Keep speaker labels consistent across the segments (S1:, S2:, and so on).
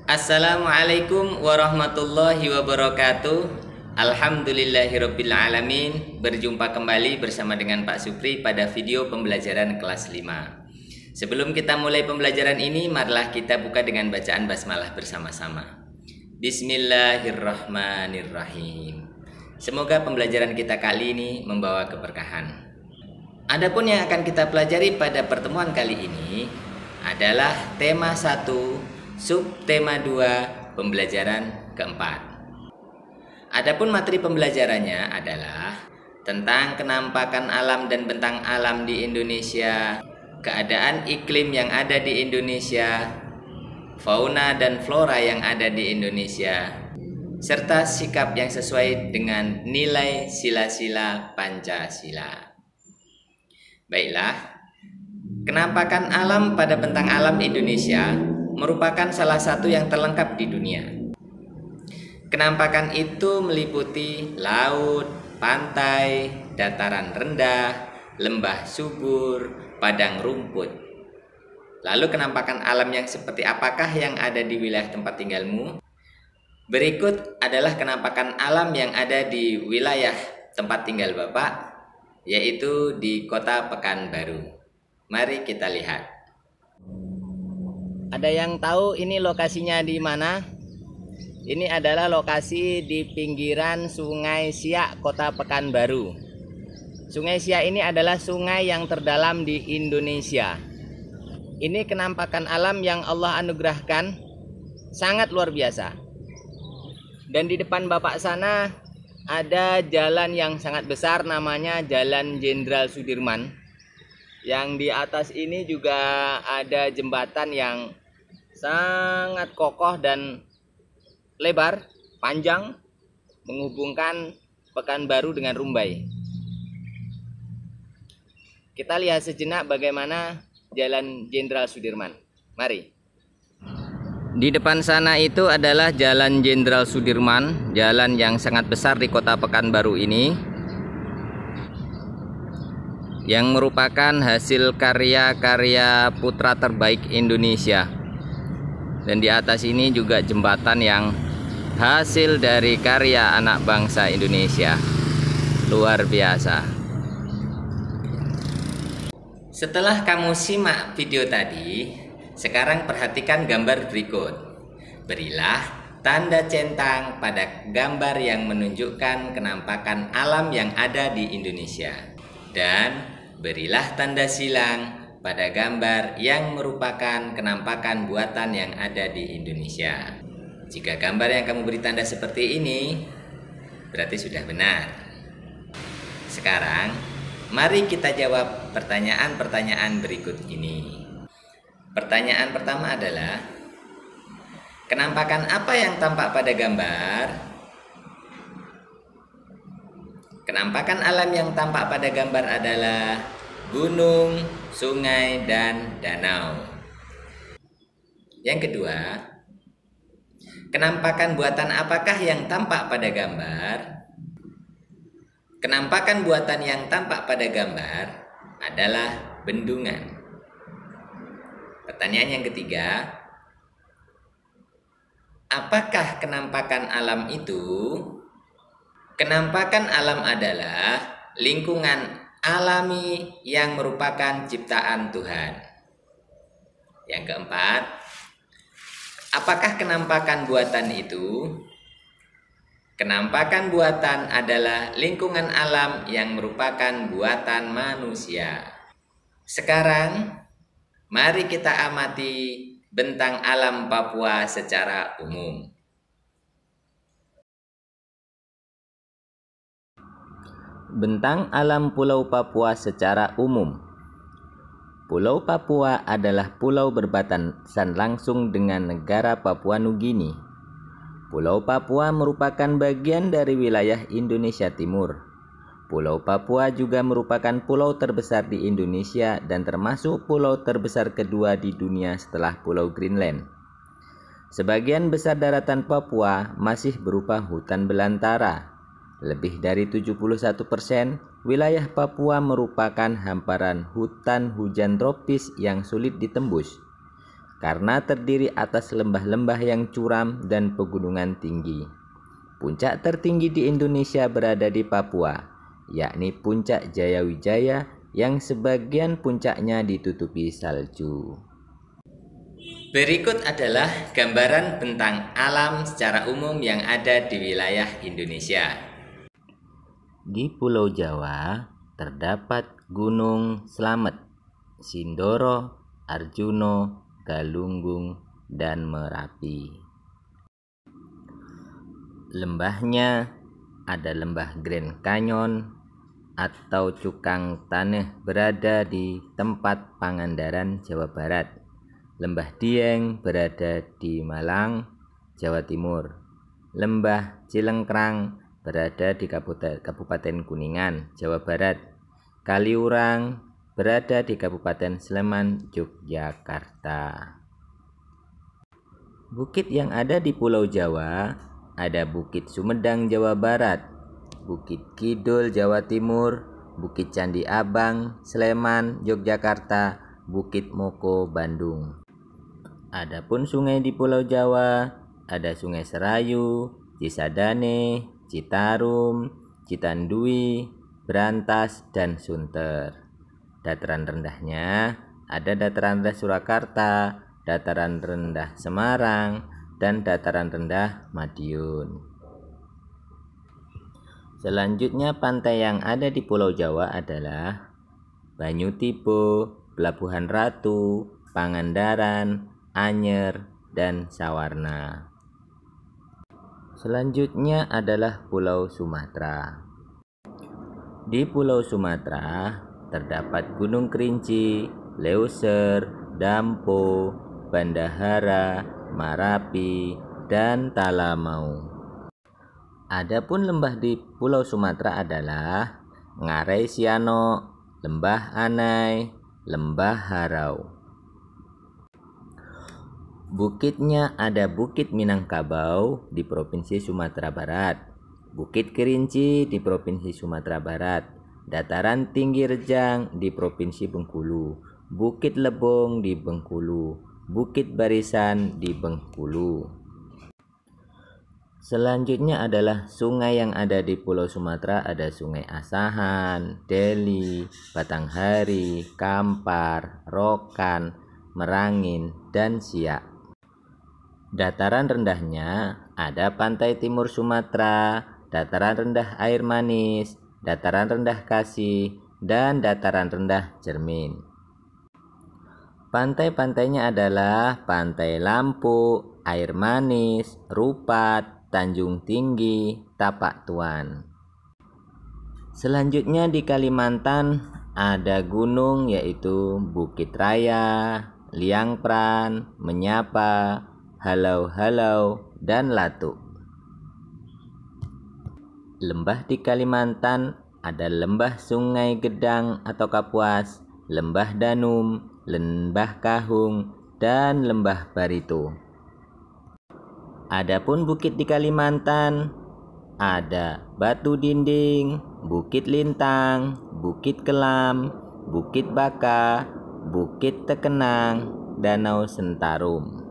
S1: Assalamualaikum warahmatullahi wabarakatuh. Alhamdulillahirabbil alamin. Berjumpa kembali bersama dengan Pak Supri pada video pembelajaran kelas 5. Sebelum kita mulai pembelajaran ini, marilah kita buka dengan bacaan basmalah bersama-sama. Bismillahirrahmanirrahim. Semoga pembelajaran kita kali ini membawa keberkahan. Adapun yang akan kita pelajari pada pertemuan kali ini adalah tema 1, subtema 2, pembelajaran keempat. Adapun materi pembelajarannya adalah tentang kenampakan alam dan bentang alam di Indonesia, keadaan iklim yang ada di Indonesia, fauna dan flora yang ada di Indonesia, serta sikap yang sesuai dengan nilai sila-sila Pancasila. Baiklah, kenampakan alam pada bentang alam Indonesia merupakan salah satu yang terlengkap di dunia. Kenampakan itu meliputi laut, pantai, dataran rendah, lembah subur, padang rumput. Lalu kenampakan alam yang seperti apakah yang ada di wilayah tempat tinggalmu? Berikut adalah kenampakan alam yang ada di wilayah tempat tinggal Bapak, yaitu di Kota Pekanbaru. Mari kita lihat. Ada yang tahu ini lokasinya di mana? Ini adalah lokasi di pinggiran Sungai Siak, Kota Pekanbaru. Sungai Siak ini adalah sungai yang terdalam di Indonesia. Ini kenampakan alam yang Allah anugerahkan sangat luar biasa. Dan di depan Bapak sana ada jalan yang sangat besar, namanya Jalan Jenderal Sudirman. Yang di atas ini juga ada jembatan yang sangat kokoh dan lebar, panjang, menghubungkan Pekanbaru dengan Rumbai. Kita lihat sejenak bagaimana Jalan Jenderal Sudirman. Mari. Di depan sana itu adalah Jalan Jenderal Sudirman, jalan yang sangat besar di Kota Pekanbaru ini, yang merupakan hasil karya-karya putra terbaik Indonesia. Dan di atas ini juga jembatan yang hasil dari karya anak bangsa Indonesia. Luar biasa. Setelah kamu simak video tadi, sekarang perhatikan gambar berikut. Berilah tanda centang pada gambar yang menunjukkan kenampakan alam yang ada di Indonesia. Dan berilah tanda silang pada gambar yang merupakan kenampakan buatan yang ada di Indonesia. Jika gambar yang kamu beri tanda seperti ini, berarti sudah benar. Sekarang, mari kita jawab pertanyaan-pertanyaan berikut ini. Pertanyaan pertama adalah, kenampakan apa yang tampak pada gambar? Kenampakan alam yang tampak pada gambar adalah gunung, sungai, dan danau. Yang kedua, kenampakan buatan apakah yang tampak pada gambar? Kenampakan buatan yang tampak pada gambar adalah bendungan. Pertanyaan yang ketiga, apakah kenampakan alam itu? Kenampakan alam adalah lingkungan alami yang merupakan ciptaan Tuhan. Yang keempat, apakah kenampakan buatan itu? Kenampakan buatan adalah lingkungan alam yang merupakan buatan manusia. Sekarang, mari kita amati bentang alam Papua secara umum. Bentang alam Pulau Papua secara umum. Pulau Papua adalah pulau berbatasan langsung dengan negara Papua Nugini. Pulau Papua merupakan bagian dari wilayah Indonesia Timur. Pulau Papua juga merupakan pulau terbesar di Indonesia dan termasuk pulau terbesar kedua di dunia setelah Pulau Greenland. Sebagian besar daratan Papua masih berupa hutan belantara. Lebih dari 71% wilayah Papua merupakan hamparan hutan hujan tropis yang sulit ditembus. karena terdiri atas lembah-lembah yang curam dan pegunungan tinggi. Puncak tertinggi di Indonesia berada di Papua, yakni Puncak Jayawijaya yang sebagian puncaknya ditutupi salju. Berikut adalah gambaran tentang alam secara umum yang ada di wilayah Indonesia. Di Pulau Jawa terdapat Gunung Slamet, Sindoro, Arjuno, Galunggung, dan Merapi. Lembahnya ada lembah Grand Canyon atau Cukang Taneuh berada di tempat Pangandaran, Jawa Barat. Lembah Dieng berada di Malang, Jawa Timur. Lembah Cilengkrang berada di Kabupaten Kuningan, Jawa Barat. Kaliurang berada di Kabupaten Sleman, Yogyakarta. Bukit yang ada di Pulau Jawa ada Bukit Sumedang, Jawa Barat, Bukit Kidul, Jawa Timur, Bukit Candi Abang, Sleman, Yogyakarta, Bukit Moko, Bandung. Adapun sungai di Pulau Jawa ada Sungai Serayu, Cisadane, Citarum, Citandui, Brantas, dan Sunter. Dataran rendahnya ada dataran rendah Surakarta, dataran rendah Semarang, dan dataran rendah Madiun. Selanjutnya pantai yang ada di Pulau Jawa adalah Banyutipo, Pelabuhan Ratu, Pangandaran, Anyer, dan Sawarna. Selanjutnya adalah Pulau Sumatera. Di Pulau Sumatera terdapat Gunung Kerinci, Leuser, Dampo, Bandahara, Marapi, dan Talamau. Adapun lembah di Pulau Sumatera adalah Ngarai Siano, Lembah Anai, Lembah Harau. Bukitnya ada Bukit Minangkabau di Provinsi Sumatera Barat, Bukit Kerinci di Provinsi Sumatera Barat, Dataran Tinggi Rejang di Provinsi Bengkulu, Bukit Lebong di Bengkulu, Bukit Barisan di Bengkulu. Selanjutnya adalah sungai yang ada di Pulau Sumatera. Ada Sungai Asahan, Deli, Batanghari, Kampar, Rokan, Merangin, dan Siak. Dataran rendahnya ada Pantai Timur Sumatera, Dataran rendah Air Manis, Dataran rendah Kasih, dan Dataran rendah Cermin. Pantai-pantainya adalah Pantai Lampu, Air Manis, Rupat, Tanjung Tinggi, Tapak Tuan. Selanjutnya di Kalimantan ada gunung yaitu Bukit Raya, Liang Pran, Menyapa, Halau-Halau, dan Latuk. Lembah di Kalimantan ada Lembah Sungai Gedang atau Kapuas, Lembah Danum, Lembah Kahung, dan Lembah Barito. Adapun bukit di Kalimantan ada Batu Dinding, Bukit Lintang, Bukit Kelam, Bukit Baka, Bukit Tekenang, Danau Sentarum.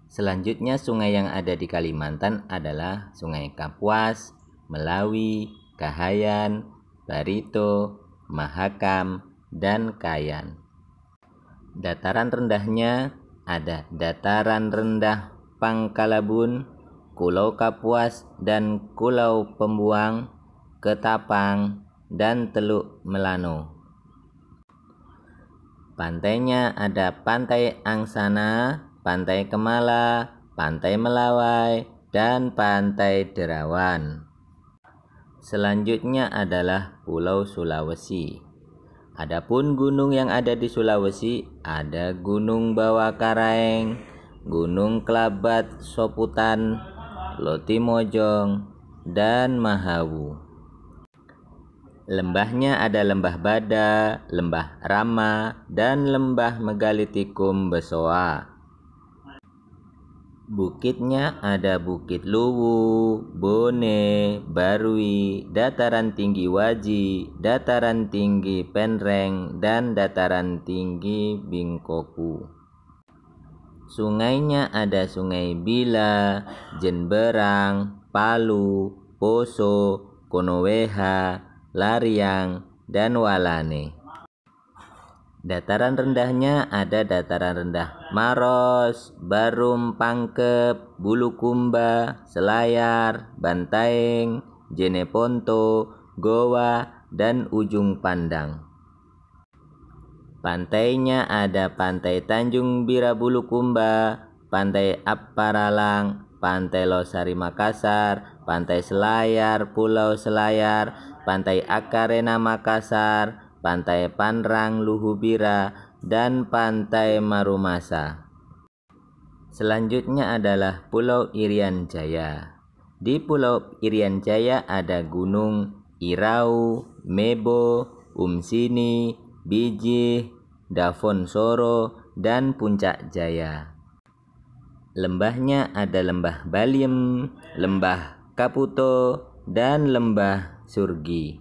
S1: Selanjutnya sungai yang ada di Kalimantan adalah Sungai Kapuas, Melawi, Kahayan, Barito, Mahakam, dan Kayan. Dataran rendahnya ada Dataran Rendah Pangkalabun, Pulau Kapuas, dan Pulau Pembuang, Ketapang, dan Teluk Melano. Pantainya ada Pantai Angsana, Pantai Kemala, Pantai Melawai, dan Pantai Derawan. Selanjutnya adalah Pulau Sulawesi. Adapun gunung yang ada di Sulawesi ada Gunung Bawah Karaeng, Gunung Kelabat Soputan, Lotimojong, dan Mahawu. Lembahnya ada Lembah Bada, Lembah Rama, dan Lembah Megalitikum Besoa. Bukitnya ada Bukit Luwu, Bone, Barui, Dataran Tinggi Waji, Dataran Tinggi Penreng, dan Dataran Tinggi Bingkoku. Sungainya ada Sungai Bila, Jenberang, Palu, Poso, Konoweha, Lariang, dan Walane. Dataran rendahnya ada dataran rendah Maros, Barum Pangkep, Bulukumba, Selayar, Bantaeng, Jeneponto, Goa, dan Ujung Pandang. Pantainya ada Pantai Tanjung Bira Bulukumba, Pantai Apparalang, Pantai Losari Makassar, Pantai Selayar Pulau Selayar, Pantai Akarena Makassar, Pantai Panrang Luhubira, dan Pantai Marumasa. Selanjutnya adalah Pulau Irian Jaya. Di Pulau Irian Jaya ada Gunung Irau, Mebo, Umsini, Bijih, Davonsoro, dan Puncak Jaya. Lembahnya ada Lembah Baliem, Lembah Kaputo, dan Lembah Surgi.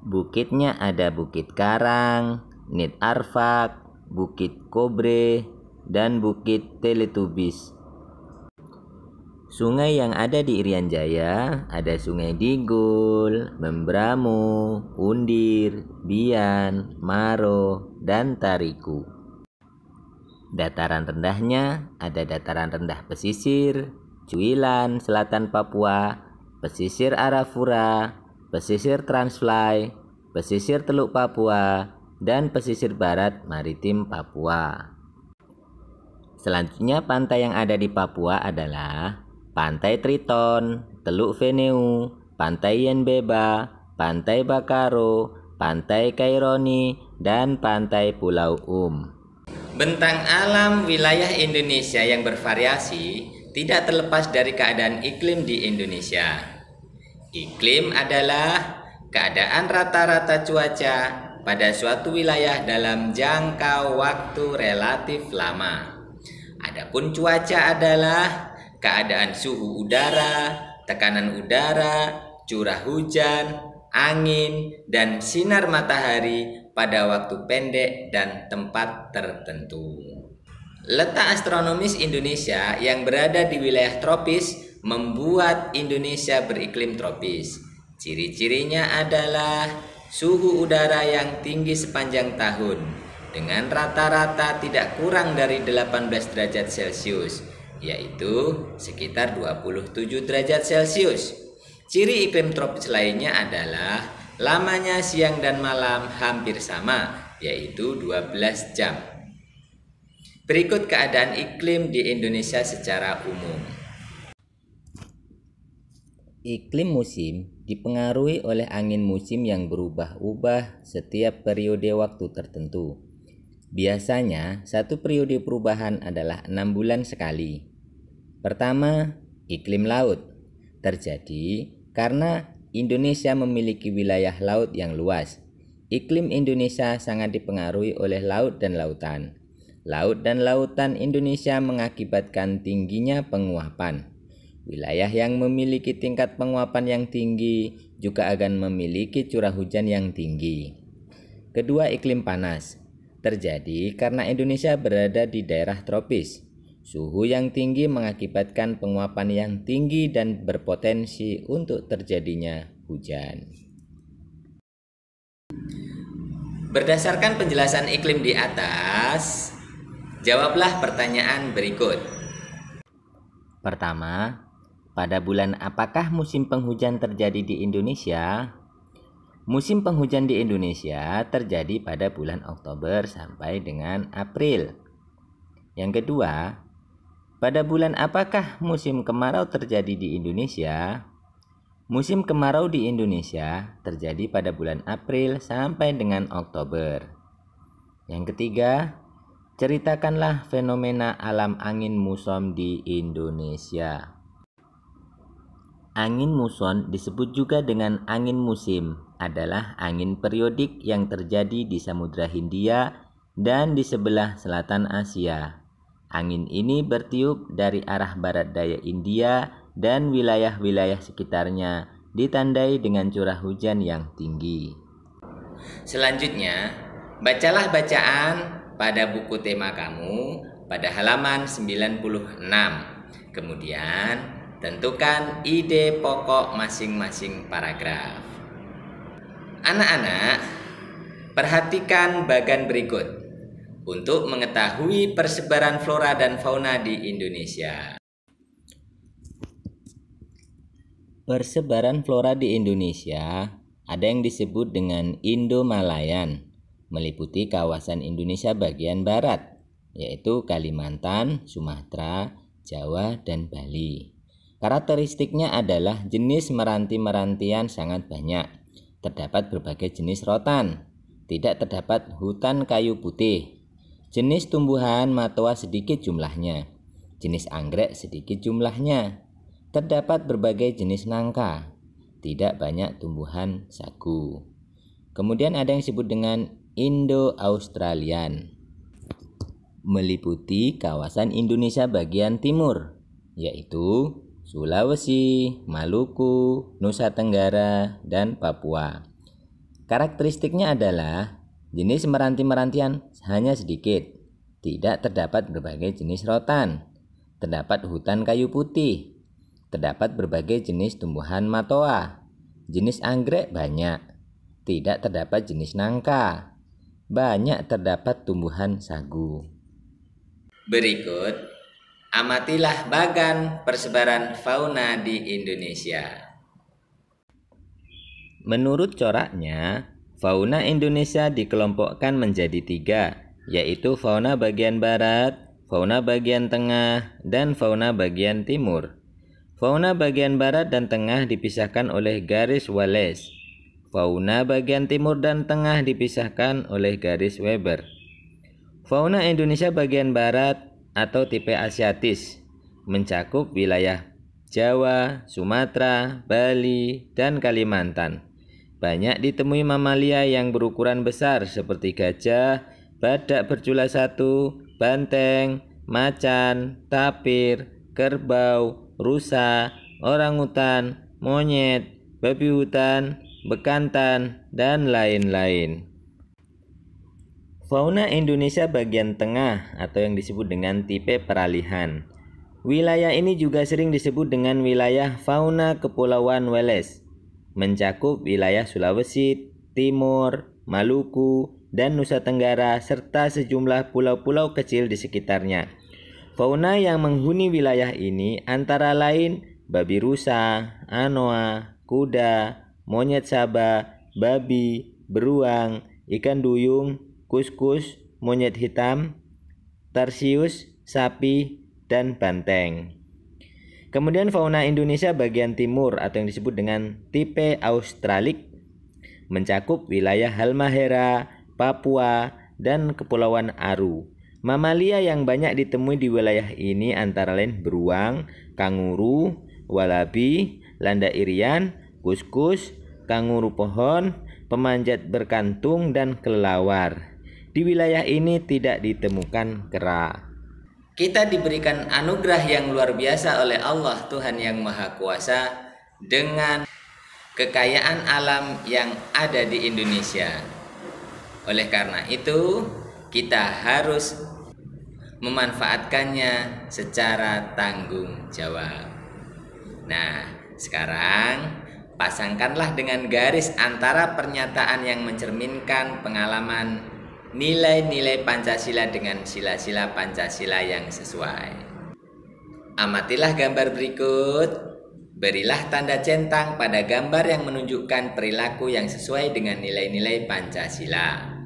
S1: Bukitnya ada Bukit Karang, Nit Arfak, Bukit Kobre, dan Bukit Teletubis. Sungai yang ada di Irian Jaya ada Sungai Digul, Membramo, Undir, Bian, Maro, dan Tariku. Dataran rendahnya ada dataran rendah pesisir, Cuilan, Selatan Papua, pesisir Arafura, pesisir Transfly, pesisir Teluk Papua, dan pesisir barat maritim Papua. Selanjutnya pantai yang ada di Papua adalah Pantai Triton, Teluk Veneu, Pantai Yenbeba, Pantai Bakaro, Pantai Kaironi, dan Pantai Pulau Bentang alam wilayah Indonesia yang bervariasi tidak terlepas dari keadaan iklim di Indonesia. Iklim adalah keadaan rata-rata cuaca pada suatu wilayah dalam jangka waktu relatif lama. Adapun cuaca adalah keadaan suhu udara, tekanan udara, curah hujan, angin, dan sinar matahari pada waktu pendek dan tempat tertentu. Letak astronomis Indonesia yang berada di wilayah tropis membuat Indonesia beriklim tropis. Ciri-cirinya adalah suhu udara yang tinggi sepanjang tahun dengan rata-rata tidak kurang dari 18 derajat Celcius, yaitu sekitar 27 derajat Celcius. Ciri iklim tropis lainnya adalah lamanya siang dan malam hampir sama, yaitu 12 jam. Berikut keadaan iklim di Indonesia secara umum. Iklim musim dipengaruhi oleh angin musim yang berubah-ubah setiap periode waktu tertentu. Biasanya, satu periode perubahan adalah 6 bulan sekali. Pertama, iklim laut terjadi karena Indonesia memiliki wilayah laut yang luas. Iklim Indonesia sangat dipengaruhi oleh laut dan lautan. Laut dan lautan Indonesia mengakibatkan tingginya penguapan. Wilayah yang memiliki tingkat penguapan yang tinggi juga akan memiliki curah hujan yang tinggi. Kedua, iklim panas terjadi karena Indonesia berada di daerah tropis. Suhu yang tinggi mengakibatkan penguapan yang tinggi dan berpotensi untuk terjadinya hujan. Berdasarkan penjelasan iklim di atas, jawablah pertanyaan berikut. Pertama, pada bulan apakah musim penghujan terjadi di Indonesia? Musim penghujan di Indonesia terjadi pada bulan Oktober sampai dengan April. Yang kedua, pada bulan apakah musim kemarau terjadi di Indonesia? Musim kemarau di Indonesia terjadi pada bulan April sampai dengan Oktober. Yang ketiga, ceritakanlah fenomena alam angin muson di Indonesia. Angin muson disebut juga dengan angin musim, adalah angin periodik yang terjadi di Samudra Hindia dan di sebelah selatan Asia. Angin ini bertiup dari arah barat daya India dan wilayah-wilayah sekitarnya ditandai dengan curah hujan yang tinggi. Selanjutnya, bacalah bacaan pada buku tema kamu pada halaman 96. Kemudian tentukan ide pokok masing-masing paragraf. Anak-anak, perhatikan bagan berikut untuk mengetahui persebaran flora dan fauna di Indonesia. Persebaran flora di Indonesia ada yang disebut dengan Indo-Malayan, meliputi kawasan Indonesia bagian barat, yaitu Kalimantan, Sumatera, Jawa, dan Bali. Karakteristiknya adalah jenis meranti-merantian sangat banyak. Terdapat berbagai jenis rotan. Tidak terdapat hutan kayu putih. Jenis tumbuhan matoa sedikit jumlahnya. Jenis anggrek sedikit jumlahnya. Terdapat berbagai jenis nangka. Tidak banyak tumbuhan sagu. Kemudian ada yang disebut dengan Indo-Australian, meliputi kawasan Indonesia bagian timur, yaitu Sulawesi, Maluku, Nusa Tenggara, dan Papua. Karakteristiknya adalah jenis meranti-merantian hanya sedikit. Tidak terdapat berbagai jenis rotan. Terdapat hutan kayu putih. Terdapat berbagai jenis tumbuhan matoa. Jenis anggrek banyak. Tidak terdapat jenis nangka. Banyak terdapat tumbuhan sagu. Berikut, amatilah bagan persebaran fauna di Indonesia. Menurut coraknya, fauna Indonesia dikelompokkan menjadi 3, yaitu fauna bagian barat, fauna bagian tengah, dan fauna bagian timur. Fauna bagian barat dan tengah dipisahkan oleh garis Wallace. Fauna bagian timur dan tengah dipisahkan oleh garis Weber. Fauna Indonesia bagian barat atau tipe Asiatis mencakup wilayah Jawa, Sumatera, Bali, dan Kalimantan. Banyak ditemui mamalia yang berukuran besar seperti gajah, badak bercula 1, banteng, macan, tapir, kerbau, rusa, orangutan, monyet, babi hutan, bekantan, dan lain-lain. Fauna Indonesia bagian tengah atau yang disebut dengan tipe peralihan. Wilayah ini juga sering disebut dengan wilayah fauna Kepulauan Wallace. Mencakup wilayah Sulawesi, Timur, Maluku, dan Nusa Tenggara serta sejumlah pulau-pulau kecil di sekitarnya. Fauna yang menghuni wilayah ini antara lain babi rusa, anoa, kuda, monyet Sabah, babi, beruang, ikan duyung, kuskus, monyet hitam, tarsius, sapi, dan banteng. Kemudian fauna Indonesia bagian timur atau yang disebut dengan tipe Australik mencakup wilayah Halmahera, Papua, dan Kepulauan Aru. Mamalia yang banyak ditemui di wilayah ini antara lain beruang, kanguru, walabi, landa irian, kuskus, kanguru pohon, pemanjat berkantung, dan kelelawar. Di wilayah ini tidak ditemukan kera. Kita diberikan anugerah yang luar biasa oleh Allah Tuhan Yang Maha Kuasa dengan kekayaan alam yang ada di Indonesia. Oleh karena itu, kita harus memanfaatkannya secara tanggung jawab. Nah, sekarang pasangkanlah dengan garis antara pernyataan yang mencerminkan pengalaman nilai-nilai Pancasila dengan sila-sila Pancasila yang sesuai. Amatilah gambar berikut. Berilah tanda centang pada gambar yang menunjukkan perilaku yang sesuai dengan nilai-nilai Pancasila.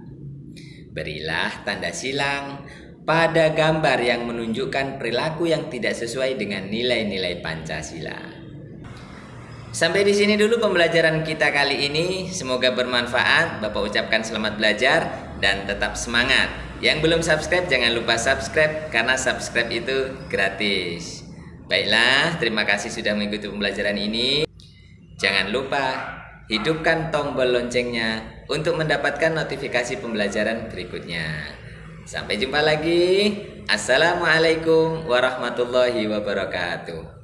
S1: Berilah tanda silang pada gambar yang menunjukkan perilaku yang tidak sesuai dengan nilai-nilai Pancasila. Sampai di sini dulu pembelajaran kita kali ini. Semoga bermanfaat. Bapak ucapkan selamat belajar dan tetap semangat. Yang belum subscribe jangan lupa subscribe karena subscribe itu gratis. Baiklah, terima kasih sudah mengikuti pembelajaran ini. Jangan lupa hidupkan tombol loncengnya untuk mendapatkan notifikasi pembelajaran berikutnya. Sampai jumpa lagi. Assalamualaikum warahmatullahi wabarakatuh.